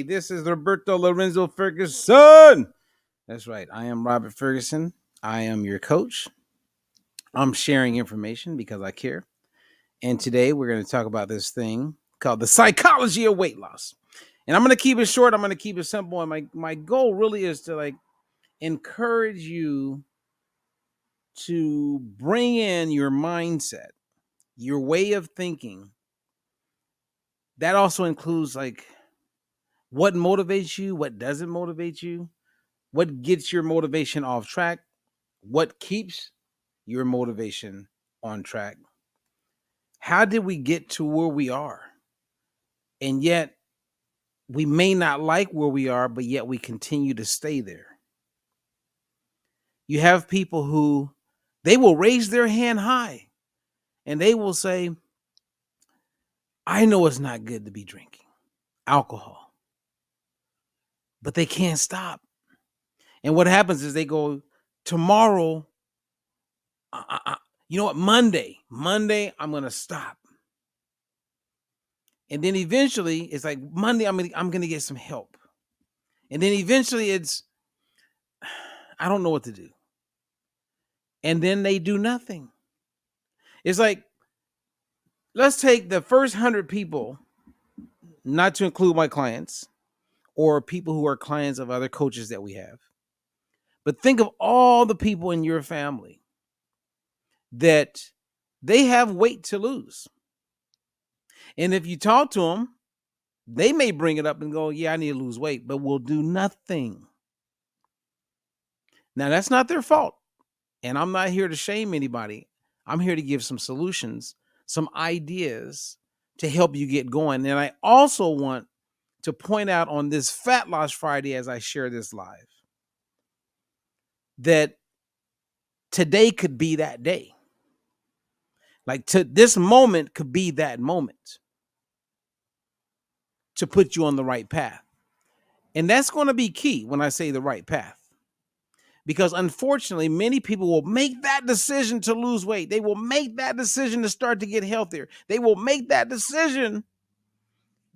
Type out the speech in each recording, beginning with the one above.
This is Roberto Lorenzo Ferguson. That's right. I am Robert Ferguson. I am your coach. I'm sharing information because I care. And today we're going to talk about this thing called the psychology of weight loss. And I'm going to keep it short. I'm going to keep it simple. And my goal really is to encourage you to bring in your mindset, your way of thinking. That also includes what motivates you, what doesn't motivate you, what gets your motivation off track, what keeps your motivation on track. How did we get to where we are? And yet we may not like where we are, but yet we continue to stay there. You have people who they will raise their hand high and they will say, I know it's not good to be drinking alcohol, but they can't stop. And what happens is they go, tomorrow, you know what, Monday, I'm going to stop. And then eventually it's like Monday, I'm going to get some help. And then eventually it's, I don't know what to do. And then they do nothing. It's like, let's take the first 100 people, not to include my clients or people who are clients of other coaches that we have. But think of all the people in your family that they have weight to lose. And if you talk to them, they may bring it up and go, yeah, I need to lose weight, but will do nothing. Now, that's not their fault. And I'm not here to shame anybody. I'm here to give some solutions, some ideas to help you get going. And I also want to point out on this Fat Loss Friday, as I share this live, that today could be that day. This moment could be that moment to put you on the right path. And that's going to be key when I say the right path. Because unfortunately, many people will make that decision to lose weight. They will make that decision to start to get healthier. They will make that decision.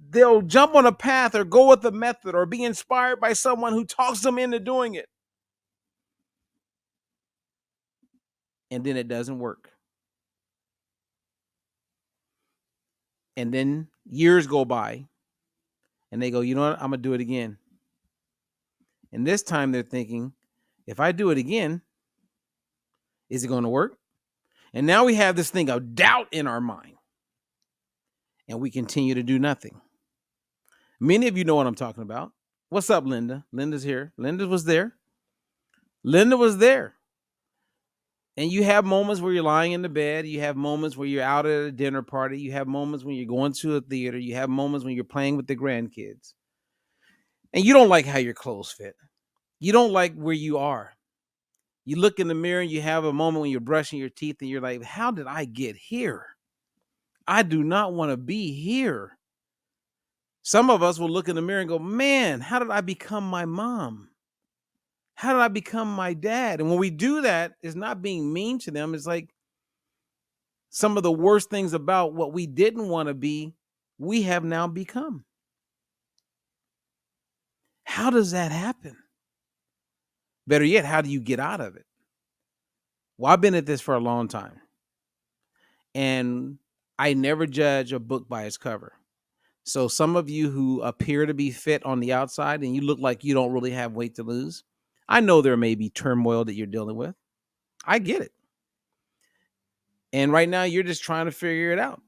They'll jump on a path or go with a method or be inspired by someone who talks them into doing it. And then it doesn't work. And then years go by and they go, you know what? I'm going to do it again. And this time they're thinking, if I do it again, is it going to work? And now we have this thing of doubt in our mind. And we continue to do nothing. Many of you know what I'm talking about. What's up, Linda? Linda's here. Linda was there. And you have moments where you're lying in the bed. You have moments where you're out at a dinner party. You have moments when you're going to a theater. You have moments when you're playing with the grandkids. And you don't like how your clothes fit. You don't like where you are. You look in the mirror and you have a moment when you're brushing your teeth and you're like, how did I get here? I do not want to be here. Some of us will look in the mirror and go, man, how did I become my mom? How did I become my dad? And when we do that, it's not being mean to them. It's like some of the worst things about what we didn't want to be, we have now become. How does that happen? Better yet, how do you get out of it? Well, I've been at this for a long time. And I never judge a book by its cover. So some of you who appear to be fit on the outside and you look like you don't really have weight to lose, I know there may be turmoil that you're dealing with. I get it. And right now you're just trying to figure it out.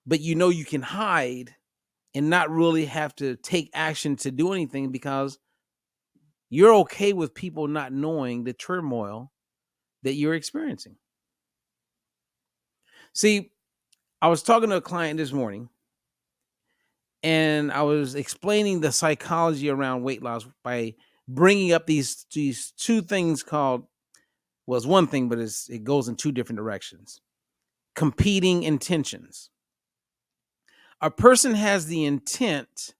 But you know you can hide and not really have to take action to do anything because you're okay with people not knowing the turmoil that you're experiencing. See, I was talking to a client this morning and I was explaining the psychology around weight loss by bringing up these two things called, well, it's one thing, but it goes in two different directions. Competing intentions. A person has the intent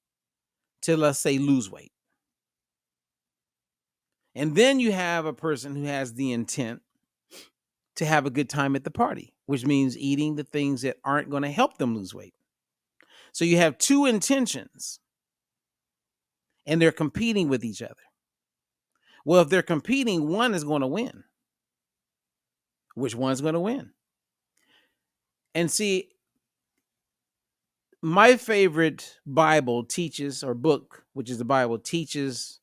to, let's say, lose weight. And then you have a person who has the intent to have a good time at the party, which means eating the things that aren't going to help them lose weight. So you have two intentions. and they're competing with each other. Well, if they're competing, one is going to win. Which one's going to win? And see, my favorite Bible teaches, or book, which is the Bible, teaches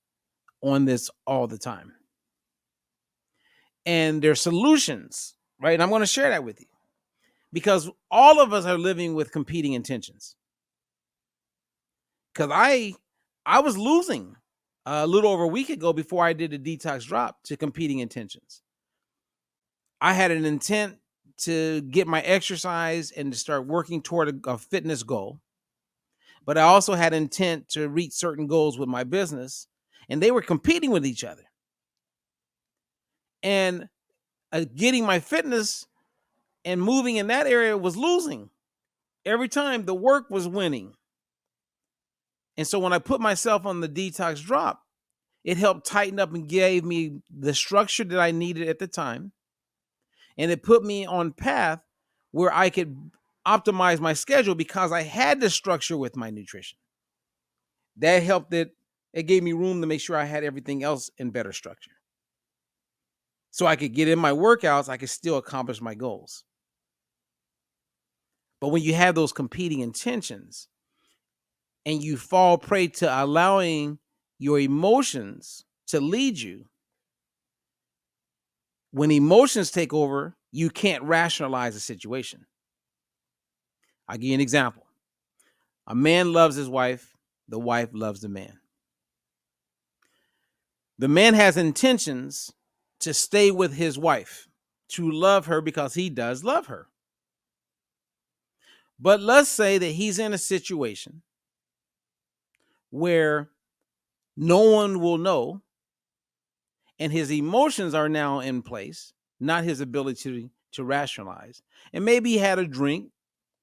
on this all the time. And their solutions, right? And I'm going to share that with you because all of us are living with competing intentions. Because I was losing a little over a week ago before I did the detox drop to competing intentions. I had an intent to get my exercise and to start working toward a fitness goal. But I also had intent to reach certain goals with my business, and they were competing with each other. And getting my fitness and moving in that area was losing. Every time the work was winning. And so when I put myself on the detox drop, it helped tighten up and gave me the structure that I needed at the time. And it put me on path where I could optimize my schedule because I had the structure with my nutrition. That helped it gave me room to make sure I had everything else in better structure. So I could get in my workouts, I could still accomplish my goals. But when you have those competing intentions and you fall prey to allowing your emotions to lead you, when emotions take over, you can't rationalize the situation. I'll give you an example. A man loves his wife, the wife loves the man. The man has intentions to stay with his wife, to love her because he does love her. But let's say that he's in a situation where no one will know and his emotions are now in place, not his ability to rationalize. And maybe he had a drink,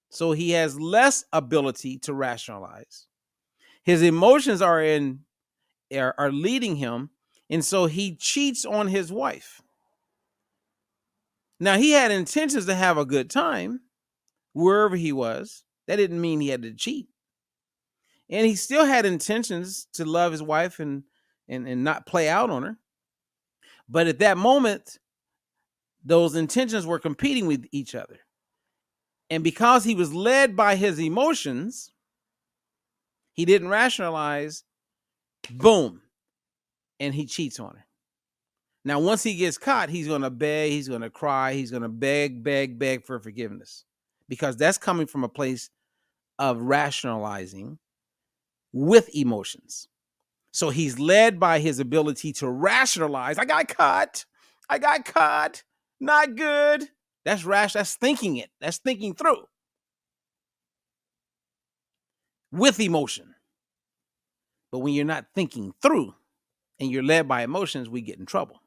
so he has less ability to rationalize. His emotions are leading him, and so he cheats on his wife. Now, he had intentions to have a good time wherever he was. That didn't mean he had to cheat. And he still had intentions to love his wife and not play out on her. But at that moment, those intentions were competing with each other. And because he was led by his emotions, he didn't rationalize, boom, and he cheats on her. Now, once he gets caught, he's going to beg, he's going to cry, he's going to beg for forgiveness because that's coming from a place of rationalizing with emotions. So he's led by his ability to rationalize. I got caught, not good. That's that's thinking it. That's thinking through with emotion. But when you're not thinking through and you're led by emotions, we get in trouble.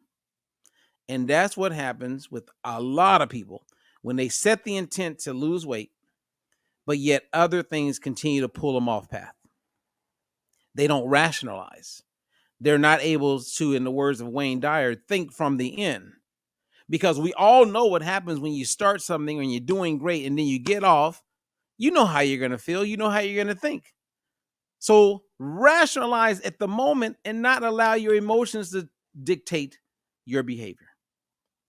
And that's what happens with a lot of people when they set the intent to lose weight, but yet other things continue to pull them off path. They don't rationalize. They're not able to, in the words of Wayne Dyer, think from the end. Because we all know what happens when you start something and you're doing great and then you get off. You know how you're going to feel. You know how you're going to think. So rationalize at the moment and not allow your emotions to dictate your behavior.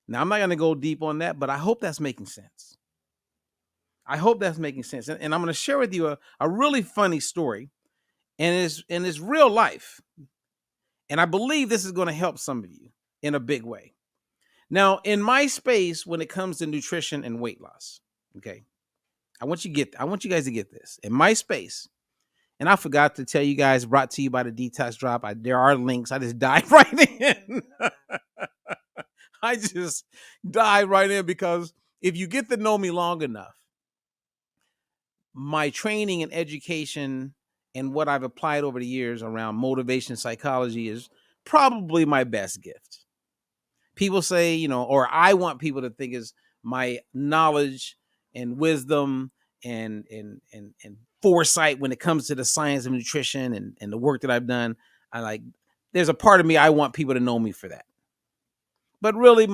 Now, I'm not going to go deep on that, but I hope that's making sense. I hope that's making sense. And I'm going to share with you a really funny story, and it's real life. And I believe this is going to help some of you in a big way. Now, in my space, when it comes to nutrition and weight loss, okay, I want you guys to get this. In my space, and I forgot to tell you guys, brought to you by the Detox Drop. There are links. I just dive right in. I just dive right in because if you get to know me long enough, my training and education and what I've applied over the years around motivation psychology is probably my best gift. People say, or I want people to think is my knowledge and wisdom and foresight when it comes to the science of nutrition and the work that I've done. There's a part of me I want people to know me for that. But really,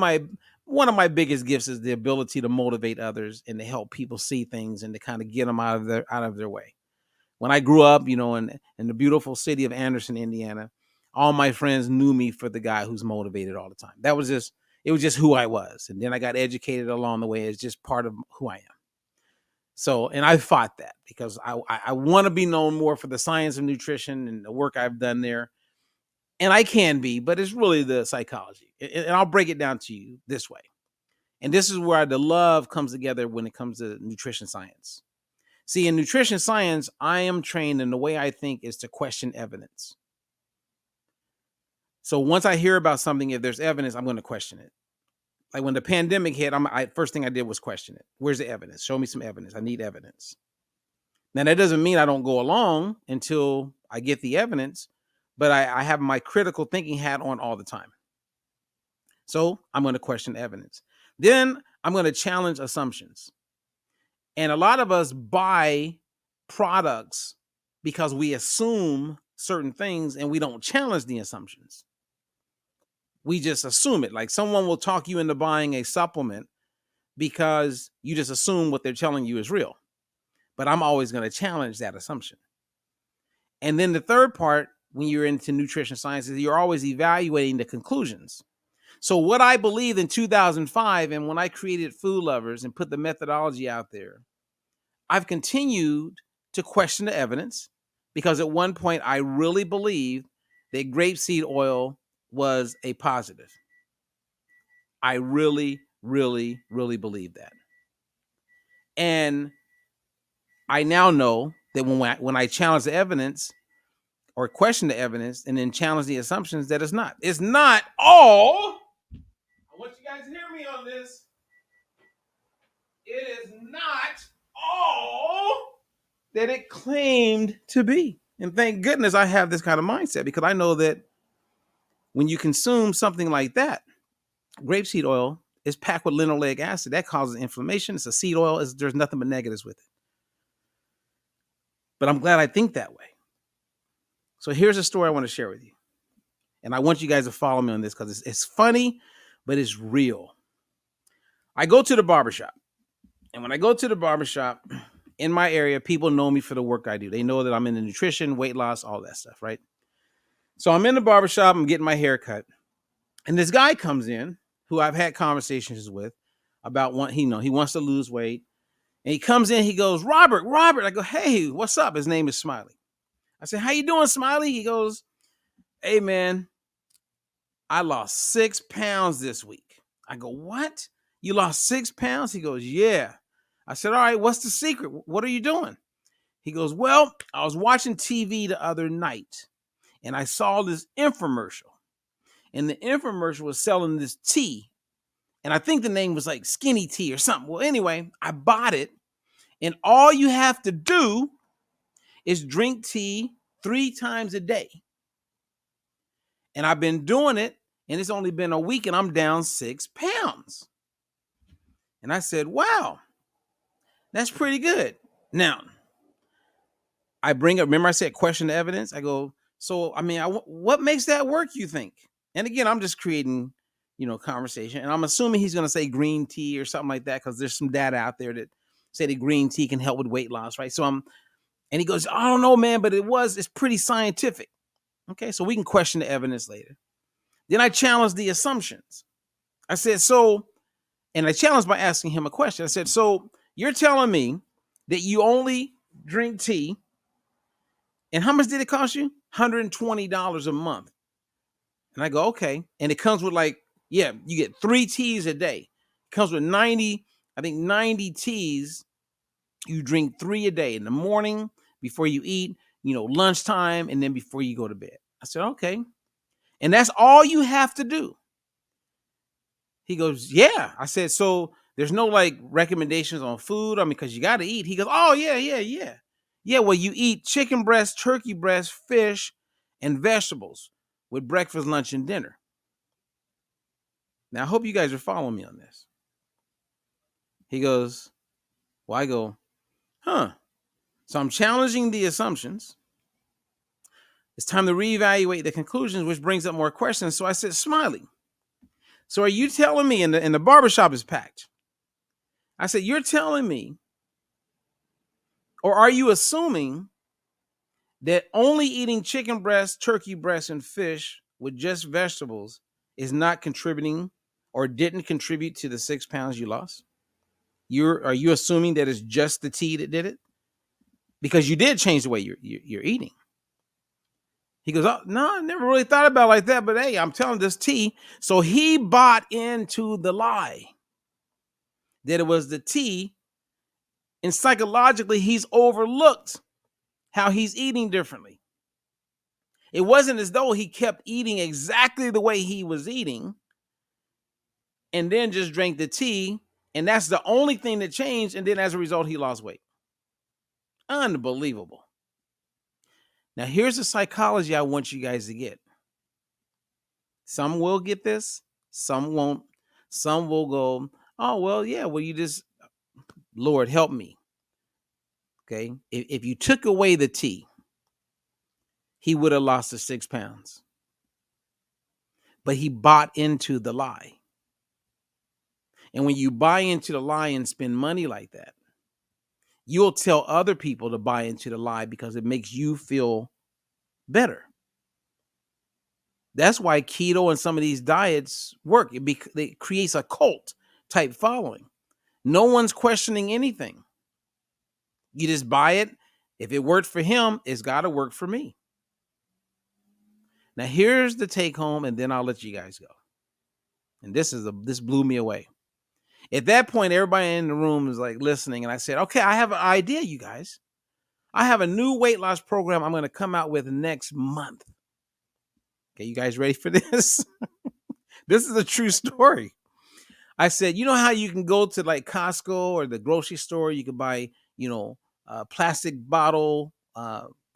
one of my biggest gifts is the ability to motivate others and to help people see things and to kind of get them out of their way. When I grew up, in the beautiful city of Anderson, Indiana, all my friends knew me for the guy who's motivated all the time. It was just who I was. And then I got educated along the way. It's just part of who I am. So, and I fought that because I want to be known more for the science of nutrition and the work I've done there. And I can be, but it's really the psychology. And I'll break it down to you this way. And this is where the love comes together when it comes to nutrition science. See, in nutrition science, I am trained, and the way I think is to question evidence. So once I hear about something, if there's evidence, I'm going to question it. Like when the pandemic hit, first thing I did was question it. Where's the evidence? Show me some evidence. I need evidence. Now, that doesn't mean I don't go along until I get the evidence, but I have my critical thinking hat on all the time. So I'm going to question evidence. Then I'm going to challenge assumptions. And a lot of us buy products because we assume certain things and we don't challenge the assumptions. We just assume it. Like someone will talk you into buying a supplement because you just assume what they're telling you is real. But I'm always going to challenge that assumption. And then the third part, when you're into nutrition science, is you're always evaluating the conclusions. So what I believed in 2005, and when I created Food Lovers and put the methodology out there, I've continued to question the evidence because at one point I really believed that grapeseed oil was a positive. I really, really, really believe that. And I now know that when I challenge the evidence or question the evidence and then challenge the assumptions, that it's not all. I want you guys to hear me on this. It is not all that it claimed to be. And thank goodness I have this kind of mindset, because I know that when you consume something like that, grapeseed oil is packed with linoleic acid. That causes inflammation. It's a seed oil. There's nothing but negatives with it. But I'm glad I think that way. So here's a story I want to share with you. And I want you guys to follow me on this because it's funny, but it's real. I go to the barbershop. And when I go to the barbershop in my area, people know me for the work I do. They know that I'm into nutrition, weight loss, all that stuff, right? So I'm in the barbershop. I'm getting my hair cut. And this guy comes in who I've had conversations with about he wants to lose weight. And he comes in, he goes, Robert. I go, hey, what's up? His name is Smiley. I said, how you doing, Smiley? He goes, hey, man, I lost 6 pounds this week. I go, what? You lost 6 pounds? He goes, yeah. I said, all right, what's the secret? What are you doing? He goes, well, I was watching TV the other night and I saw this infomercial. And the infomercial was selling this tea. And I think the name was like skinny tea or something. Well, anyway, I bought it. And all you have to do is drink tea 3 times a day. And I've been doing it, and it's only been a week, and I'm down 6 pounds. And I said, wow, that's pretty good. Now, I bring up, remember I said question the evidence? I go, so, I mean, what makes that work, you think? And again, I'm just creating, conversation. And I'm assuming he's going to say green tea or something like that because there's some data out there that say that green tea can help with weight loss, right? And he goes, I don't know, man, but it's pretty scientific. Okay, so we can question the evidence later. Then I challenged the assumptions. I said, and I challenged by asking him a question. I said, so you're telling me that you only drink tea, and how much did it cost you? $120 a month. And I go, okay. And it comes with you get 3 teas a day. It comes with 90 teas. You drink 3 a day in the morning, before you eat, lunchtime, and then before you go to bed. I said, okay. And that's all you have to do. He goes, yeah. I said, so there's no recommendations on food? I mean, because you got to eat. He goes, oh, yeah. Yeah, well, you eat chicken breast, turkey breast, fish, and vegetables with breakfast, lunch, and dinner. Now, I hope you guys are following me on this. He goes, well, I go, huh. So I'm challenging the assumptions. It's time to reevaluate the conclusions, which brings up more questions. So I said, Smiley, so are you telling me, and the barbershop is packed. I said, you're telling me, or are you assuming that only eating chicken breast, turkey breast, and fish with just vegetables is not contributing or didn't contribute to the 6 pounds you lost? Are you assuming that it's just the tea that did it? Because you did change the way you're eating. He goes, oh, no, I never really thought about it like that. But hey, I'm telling this tea. So he bought into the lie that it was the tea. And psychologically, he's overlooked how he's eating differently. It wasn't as though he kept eating exactly the way he was eating and then just drank the tea. And that's the only thing that changed. And then as a result, he lost weight. Unbelievable. Now, here's the psychology I want you guys to get. Some will get this, some won't. Some will go, oh, well, yeah, well, you just, Lord, help me. Okay. If you took away the tea, he would have lost the 6 pounds. But he bought into the lie. And when you buy into the lie and spend money like that, you'll tell other people to buy into the lie because it makes you feel better. That's why keto and some of these diets work. It creates a cult type following. No one's questioning anything. You just buy it. If it worked for him, it's got to work for me. Now, here's the take home, and then I'll let you guys go. And this blew me away. At that point, everybody in the room is like listening, and I said, okay, I have an idea, you guys. I have a new weight loss program I'm going to come out with next month. Okay, you guys ready for this? This is a true story. I said, you know how you can go to like Costco or the grocery store, you can buy, plastic bottle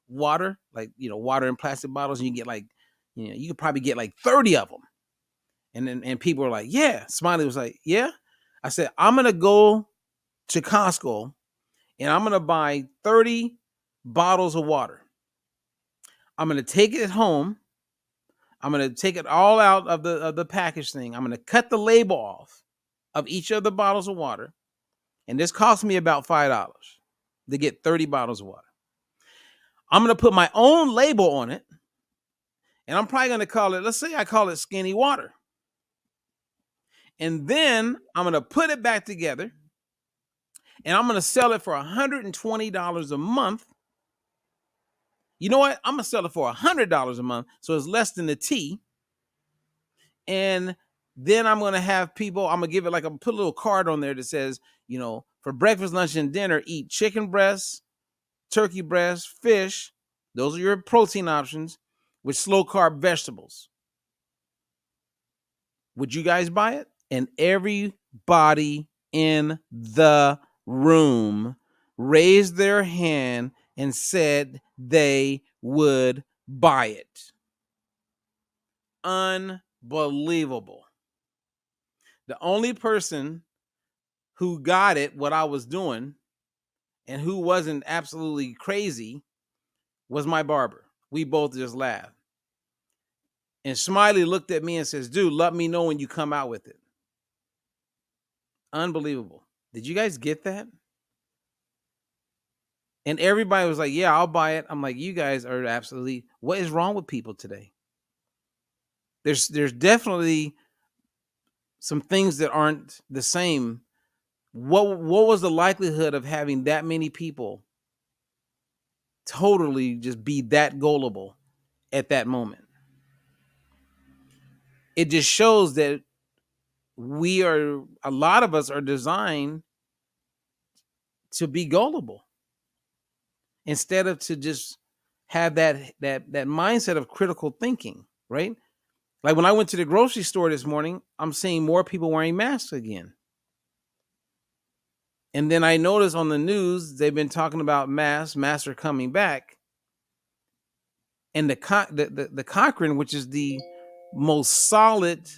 water, like, water in plastic bottles, and you get like, you could probably get like 30 of them. And people were like, yeah. Smiley was like, yeah. I said, I'm going to go to Costco and I'm going to buy 30 bottles of water. I'm going to take it home. I'm going to take it all out of the package thing. I'm going to cut the label off of each of the bottles of water. And this cost me about $5 to get 30 bottles of water. I'm going to put my own label on it. And I'm probably going to call it, let's say I call it skinny water. And then I'm going to put it back together. And I'm going to sell it for $120 a month. You know what? I'm going to sell it for $100 a month. So it's less than the tea. And then I'm going to have people, I'm going to give it put a little card on there that says, for breakfast, lunch, and dinner, eat chicken breasts, turkey breast, fish. Those are your protein options with slow carb vegetables. Would you guys buy it? And everybody in the room raised their hand and said they would buy it. Unbelievable. The only person who got it, what I was doing, and who wasn't absolutely crazy was my barber. We both just laughed. And Smiley looked at me and says, dude, let me know when you come out with it. Unbelievable. Did you guys get that? And everybody was like, yeah, I'll buy it. I'm like, you guys are absolutely, what is wrong with people today? There's definitely some things that aren't the same. What was the likelihood of having that many people totally just be that gullible at that moment? It just shows that a lot of us are designed to be gullible instead of to just have that mindset of critical thinking, right? Like when I went to the grocery store this morning, I'm seeing more people wearing masks again. And then I noticed on the news, they've been talking about masks. Masks are coming back. And the Cochrane, which is the most solid,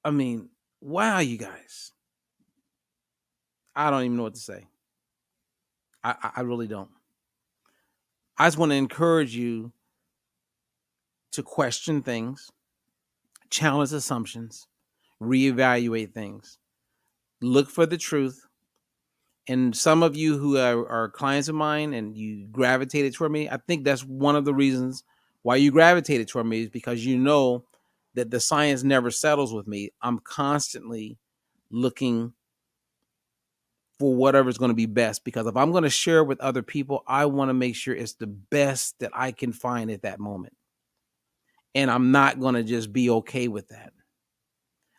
I mean, wow, you guys. I don't even know what to say. I really don't. I just want to encourage you to question things, challenge assumptions, reevaluate things, look for the truth, And some of you who are clients of mine and you gravitated toward me, I think that's one of the reasons why you gravitated toward me, is because you know that the science never settles with me. I'm constantly looking for whatever's going to be best, because if I'm going to share with other people, I want to make sure it's the best that I can find at that moment. And I'm not going to just be okay with that.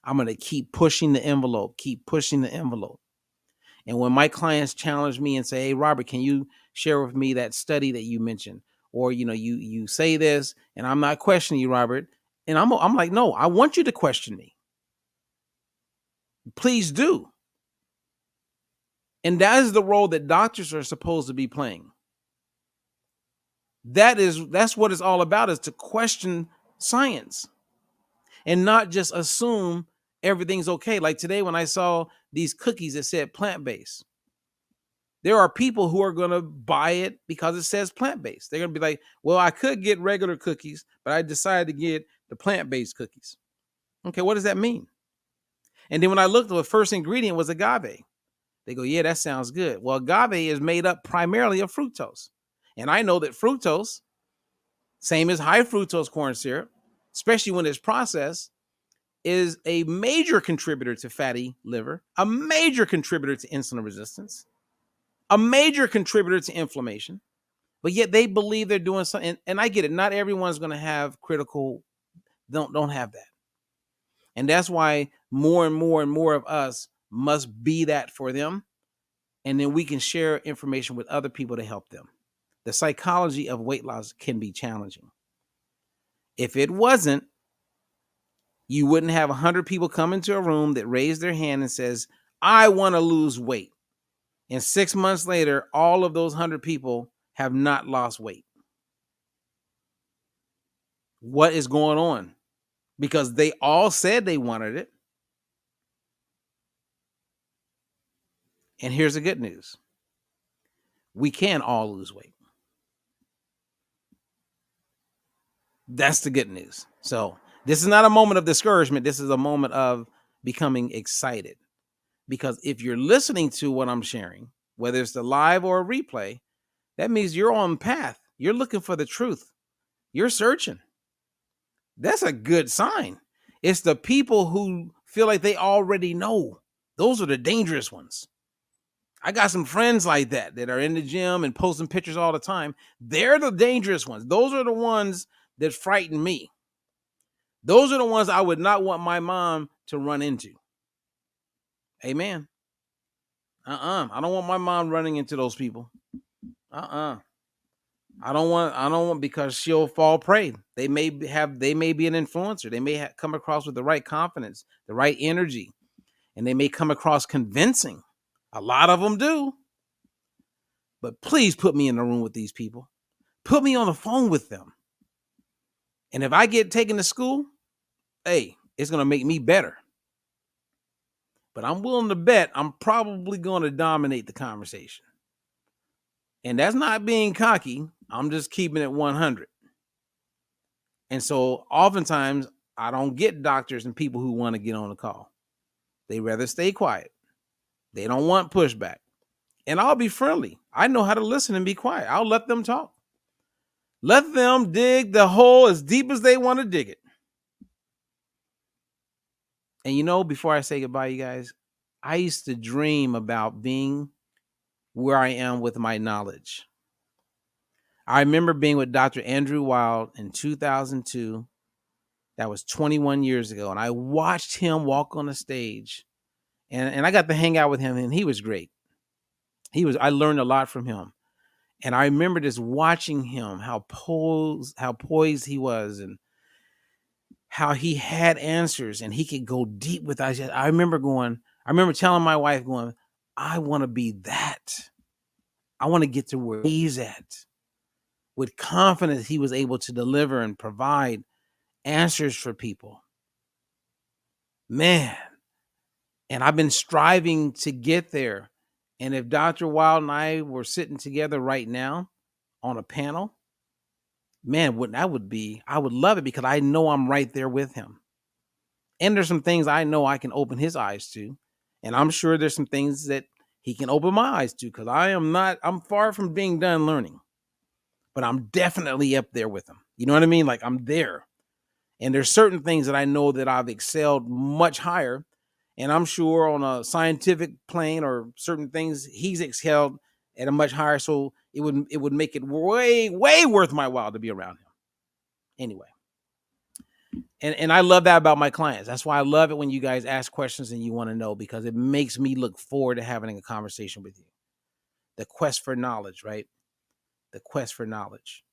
I'm going to keep pushing the envelope, keep pushing the envelope. And when my clients challenge me and say, "Hey, Robert, can you share with me that study that you mentioned?" Or, you say this, and I'm not questioning you, Robert. And I'm like, "No, I want you to question me. Please do." And that is the role that doctors are supposed to be playing. That's what it's all about, is to question science and not just assume everything's okay. Like today when I saw these cookies that said plant-based, there are people who are going to buy it because it says plant-based. They're going to be like, "Well, I could get regular cookies, but I decided to get the plant-based cookies." Okay, what does that mean? And then when I looked, the first ingredient was agave. They go, "Yeah, that sounds good." Well, agave is made up primarily of fructose. And I know that fructose, same as high fructose corn syrup, especially when it's processed, is a major contributor to fatty liver, a major contributor to insulin resistance, a major contributor to inflammation. But yet they believe they're doing something. And I get it. Not everyone's going to have critical, don't have that. And that's why more and more and more of us must be that for them. And then we can share information with other people to help them. The psychology of weight loss can be challenging. If it wasn't, you wouldn't have 100 people come into a room that raise their hand and says, "I want to lose weight." And 6 months later, all of those 100 people have not lost weight. What is going on? Because they all said they wanted it. And here's the good news. We can all lose weight. That's the good news. So this is not a moment of discouragement. This is a moment of becoming excited. Because if you're listening to what I'm sharing, whether it's the live or a replay, that means you're on path. You're looking for the truth. You're searching. That's a good sign. It's the people who feel like they already know. Those are the dangerous ones. I got some friends like that are in the gym and posting pictures all the time. They're the dangerous ones. Those are the ones that frighten me. Those are the ones I would not want my mom to run into. Amen. I don't want my mom running into those people. I don't want, because she'll fall prey. They may be an influencer. They may come across with the right confidence, the right energy, and they may come across convincing. A lot of them do. But please put me in the room with these people. Put me on the phone with them. And if I get taken to school, hey, it's going to make me better. But I'm willing to bet I'm probably going to dominate the conversation. And that's not being cocky. I'm just keeping it 100. And so oftentimes I don't get doctors and people who want to get on the call. They rather stay quiet. They don't want pushback. And I'll be friendly. I know how to listen and be quiet. I'll let them talk. Let them dig the hole as deep as they want to dig it. And before I say goodbye, you guys, I used to dream about being where I am with my knowledge. I remember being with Dr. Andrew Wild in 2002. That was 21 years ago. And I watched him walk on the stage. And I got to hang out with him, and he was great. I learned a lot from him. And I remember just watching him, how poised he was, and how he had answers, and he could go deep with us. I remember telling my wife, I want to be that. I want to get to where he's at. With confidence, he was able to deliver and provide answers for people. Man. And I've been striving to get there. And if Dr. Wild and I were sitting together right now on a panel, man, I would love it, because I know I'm right there with him. And there's some things I know I can open his eyes to. And I'm sure there's some things that he can open my eyes to, because I'm far from being done learning, but I'm definitely up there with him. You know what I mean? Like, I'm there. And there's certain things that I know that I've excelled much higher. And I'm sure on a scientific plane or certain things he's excelled at a much higher. So it would make it way, way worth my while to be around him. Anyway. And I love that about my clients. That's why I love it when you guys ask questions and you want to know, because it makes me look forward to having a conversation with you. The quest for knowledge, right? The quest for knowledge.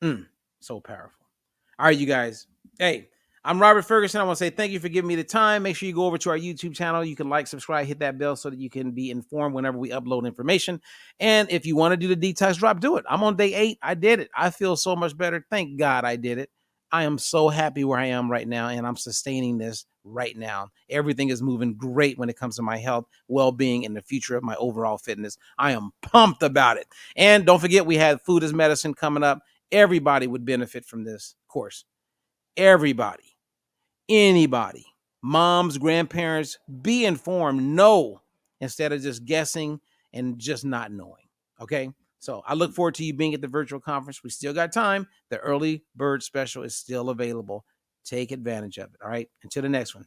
So powerful. All right, you guys. Hey, I'm Robert Ferguson. I want to say thank you for giving me the time. Make sure you go over to our YouTube channel. You can like, subscribe, hit that bell so that you can be informed whenever we upload information. And if you want to do the detox drop, do it. I'm on day 8. I did it. I feel so much better. Thank God I did it. I am so happy where I am right now, and I'm sustaining this right now. Everything is moving great when it comes to my health, well-being, and the future of my overall fitness. I am pumped about it. And don't forget, we had Food is Medicine coming up. Everybody would benefit from this course. Everybody, anybody, moms, grandparents, be informed. Know instead of just guessing and just not knowing. Okay. So I look forward to you being at the virtual conference. We still got time. The early bird special is still available. Take advantage of it. All right. Until the next one.